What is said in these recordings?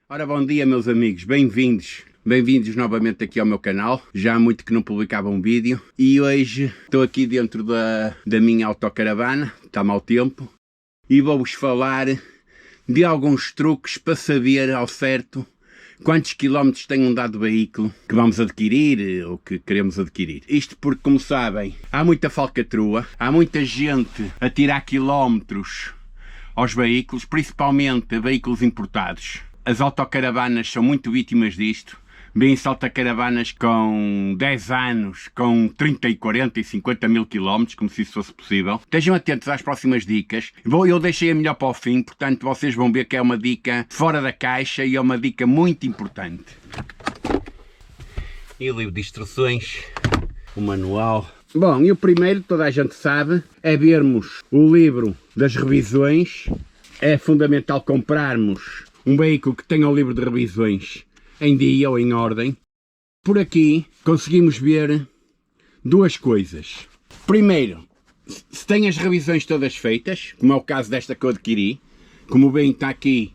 Ora, bom dia meus amigos, bem-vindos novamente aqui ao meu canal. Já há muito que não publicava um vídeo e hoje estou aqui dentro da minha autocaravana, está mau tempo, e vou-vos falar de alguns truques para saber ao certo quantos quilómetros tem um dado veículo que vamos adquirir ou que queremos adquirir. Isto porque, como sabem, há muita falcatrua, há muita gente a tirar quilómetros aos veículos, principalmente a veículos importados. As autocaravanas são muito vítimas disto. Vêm-se autocaravanas com 10 anos, com 30 e 40 e 50 mil quilómetros, como se isso fosse possível. Estejam atentos às próximas dicas. Eu deixei a melhor para o fim, portanto vocês vão ver que é uma dica fora da caixa e é uma dica muito importante. E o livro de instruções, o manual. Bom, e o primeiro, toda a gente sabe, é vermos o livro das revisões. É fundamental comprarmos um veículo que tenha o livro de revisões em dia ou em ordem. Por aqui conseguimos ver duas coisas. Primeiro, se tem as revisões todas feitas, como é o caso desta que eu adquiri, como bem está aqui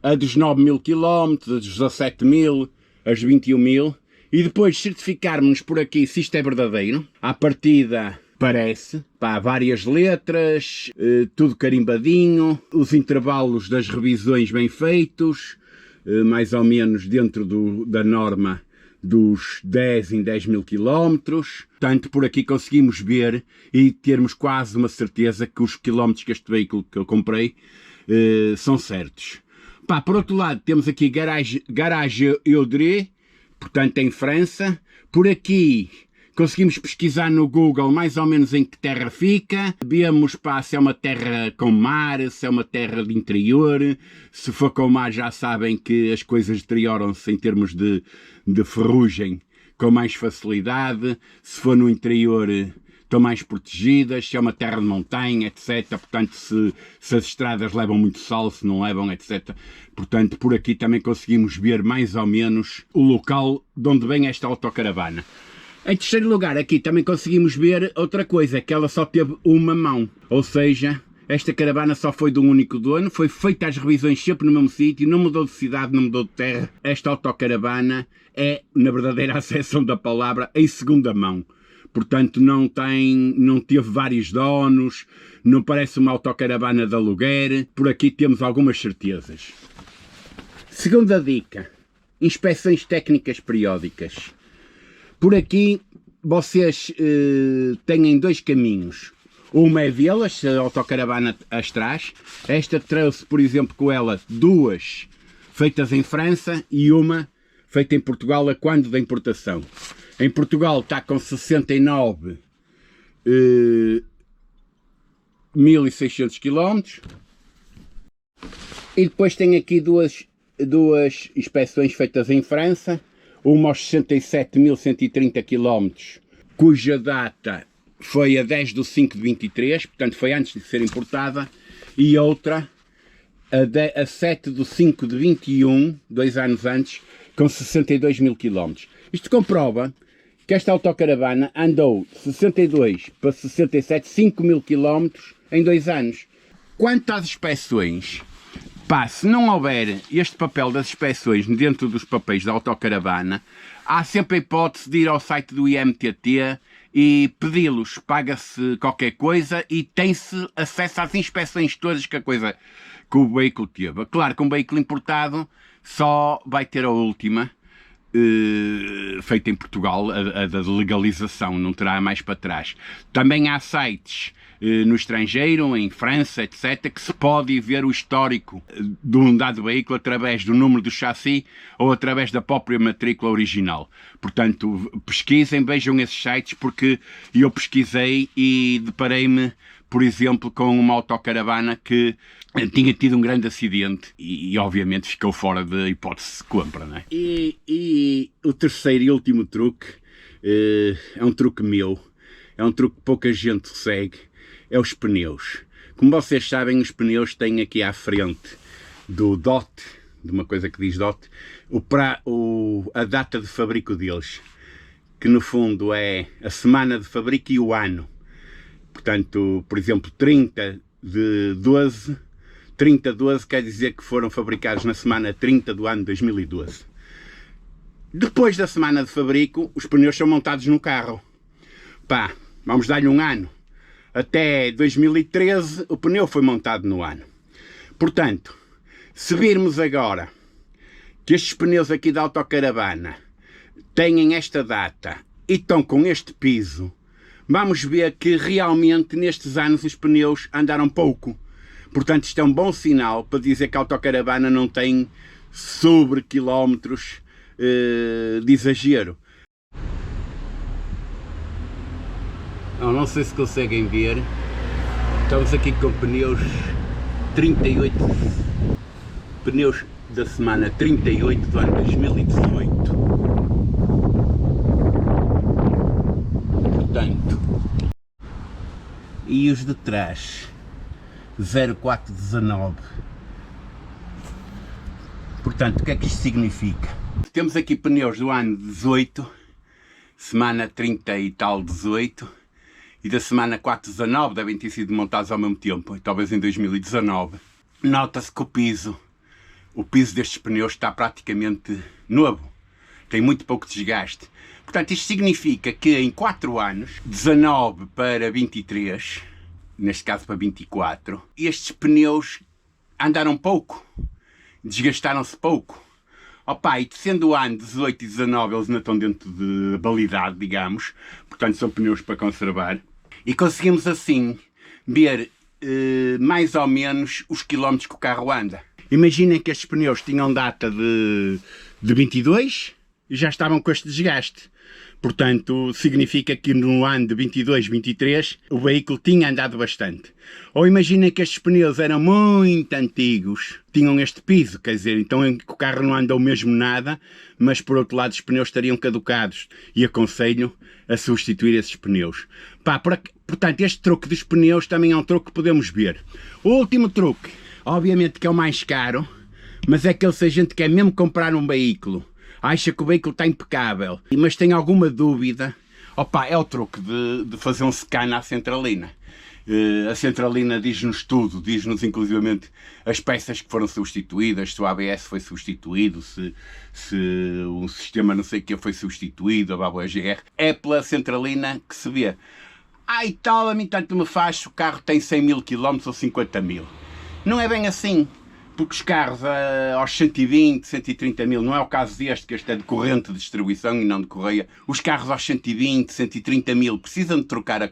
a dos 9 mil km, a dos 17 mil, as 21 mil, e depois certificarmos por aqui se isto é verdadeiro. À partida parece, pá, várias letras, tudo carimbadinho, os intervalos das revisões bem feitos, mais ou menos dentro da norma dos 10 em 10 mil quilómetros. Portanto, por aqui conseguimos ver e termos quase uma certeza que os quilómetros que este veículo que eu comprei são certos. Pá, por outro lado, temos aqui Garage Eudré, portanto em França. Por aqui conseguimos pesquisar no Google mais ou menos em que terra fica. Vemos, pá, se é uma terra com mar, se é uma terra de interior. Se for com mar, já sabem que as coisas deterioram-se em termos de ferrugem com mais facilidade. Se for no interior, estão mais protegidas. Se é uma terra de montanha, etc. Portanto, se as estradas levam muito sal, se não levam, etc. Portanto, por aqui também conseguimos ver mais ou menos o local de onde vem esta autocaravana. Em terceiro lugar, aqui também conseguimos ver outra coisa, que ela só teve uma mão. Ou seja, esta caravana só foi de um único dono, foi feita as revisões sempre no mesmo sítio, não mudou de cidade, não mudou de terra. Esta autocaravana é, na verdadeira acessão da palavra, em segunda mão. Portanto, não teve vários donos, não parece uma autocaravana de aluguer. Por aqui temos algumas certezas. Segunda dica, inspeções técnicas periódicas. Por aqui vocês têm dois caminhos. Uma é vê-las, se a autocaravana as traz. Esta trouxe, por exemplo, com ela duas feitas em França e uma feita em Portugal a quando da importação. Em Portugal está com 69.600 km. E depois tem aqui duas inspeções feitas em França. Uma aos 67.130 km, cuja data foi a 10 de 5 de 23, portanto foi antes de ser importada, e outra a 7 de 5 de 21, 2 anos antes, com 62 mil km. Isto comprova que esta autocaravana andou de 62 para 67, 5 mil km em 2 anos. Quanto às inspeções, pá, se não houver este papel das inspeções dentro dos papéis da autocaravana, há sempre a hipótese de ir ao site do IMTT e pedi-los. Paga-se qualquer coisa e tem-se acesso às inspeções todas que o veículo teve. Claro que um veículo importado só vai ter a última, feita em Portugal, a da legalização, não terá mais para trás. Também há sites no estrangeiro, em França, etc., que se pode ver o histórico de um dado veículo através do número do chassi ou através da própria matrícula original. Portanto, pesquisem, vejam esses sites, porque eu pesquisei e deparei-me, por exemplo, com uma autocaravana que tinha tido um grande acidente e obviamente ficou fora de hipótese de compra, não é? E o terceiro e último truque é um truque meu, é um truque que pouca gente segue, é os pneus. Como vocês sabem, os pneus têm aqui à frente do DOT, de uma coisa que diz DOT, a data de fabrico deles, que no fundo é a semana de fabrico e o ano. Portanto, por exemplo, 30 de 12 30/12 quer dizer que foram fabricados na semana 30 do ano 2012. Depois da semana de fabrico, os pneus são montados no carro. Pá, vamos dar-lhe um ano. Até 2013 o pneu foi montado no ano. Portanto, se virmos agora que estes pneus aqui da autocaravana têm esta data e estão com este piso, vamos ver que realmente nestes anos os pneus andaram pouco. Portanto, isto é um bom sinal para dizer que a autocaravana não tem sobre quilómetros de exagero. Não sei se conseguem ver, estamos aqui com pneus 38, pneus da semana 38 do ano 2018. Portanto, e os de trás 0419. Portanto, o que é que isto significa? Temos aqui pneus do ano 18, semana 30 e tal 18, e da semana 419, devem ter sido montados ao mesmo tempo, talvez em 2019. Nota-se que o piso destes pneus está praticamente novo, tem muito pouco desgaste. Portanto, isto significa que em 4 anos, 19 para 23, neste caso para 24, estes pneus andaram pouco, desgastaram-se pouco. Opa, e sendo o ano 18 e 19 eles não estão dentro de validade, digamos, portanto são pneus para conservar, e conseguimos assim ver mais ou menos os quilómetros que o carro anda. Imaginem que estes pneus tinham data de 22 e já estavam com este desgaste. Portanto, significa que no ano de 22, 23, o veículo tinha andado bastante. Ou imaginem que estes pneus eram muito antigos, tinham este piso, quer dizer, então o carro não andou mesmo nada, mas por outro lado os pneus estariam caducados. E aconselho a substituir esses pneus. Pá, portanto, este truque dos pneus também é um truque que podemos ver. O último truque, obviamente que é o mais caro, mas é aquele se a gente quer mesmo comprar um veículo, acha que o veículo está impecável, mas tem alguma dúvida, opa, é o truque de fazer um scan à centralina. A centralina diz-nos tudo, diz-nos inclusivamente as peças que foram substituídas, se o ABS foi substituído, se o sistema não sei o que foi substituído, a BABO-EGR. É pela centralina que se vê. E tal, a mim tanto me faz se o carro tem 100 mil km ou 50 mil. Não é bem assim. Porque os carros aos 120, 130 mil, não é o caso deste, que este é de corrente de distribuição e não de correia. Os carros aos 120, 130 mil precisam de trocar a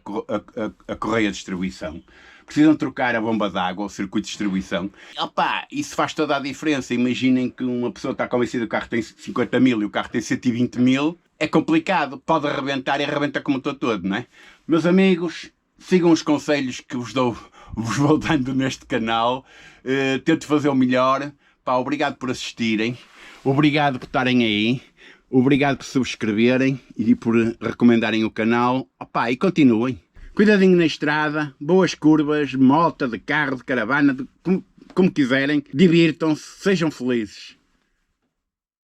correia de distribuição, precisam de trocar a bomba d'água, o circuito de distribuição. Opa, isso faz toda a diferença. Imaginem que uma pessoa está convencida que o carro tem 50 mil e o carro tem 120 mil, é complicado, pode arrebentar e arrebenta como estou todo, não é? Meus amigos, sigam os conselhos que vos vou dando neste canal, tento fazer o melhor. Pá, obrigado por assistirem, obrigado por estarem aí, obrigado por subscreverem e por recomendarem o canal. Opá, e continuem, cuidadinho na estrada, boas curvas, moto, de carro, de caravana, como quiserem, divirtam-se, sejam felizes.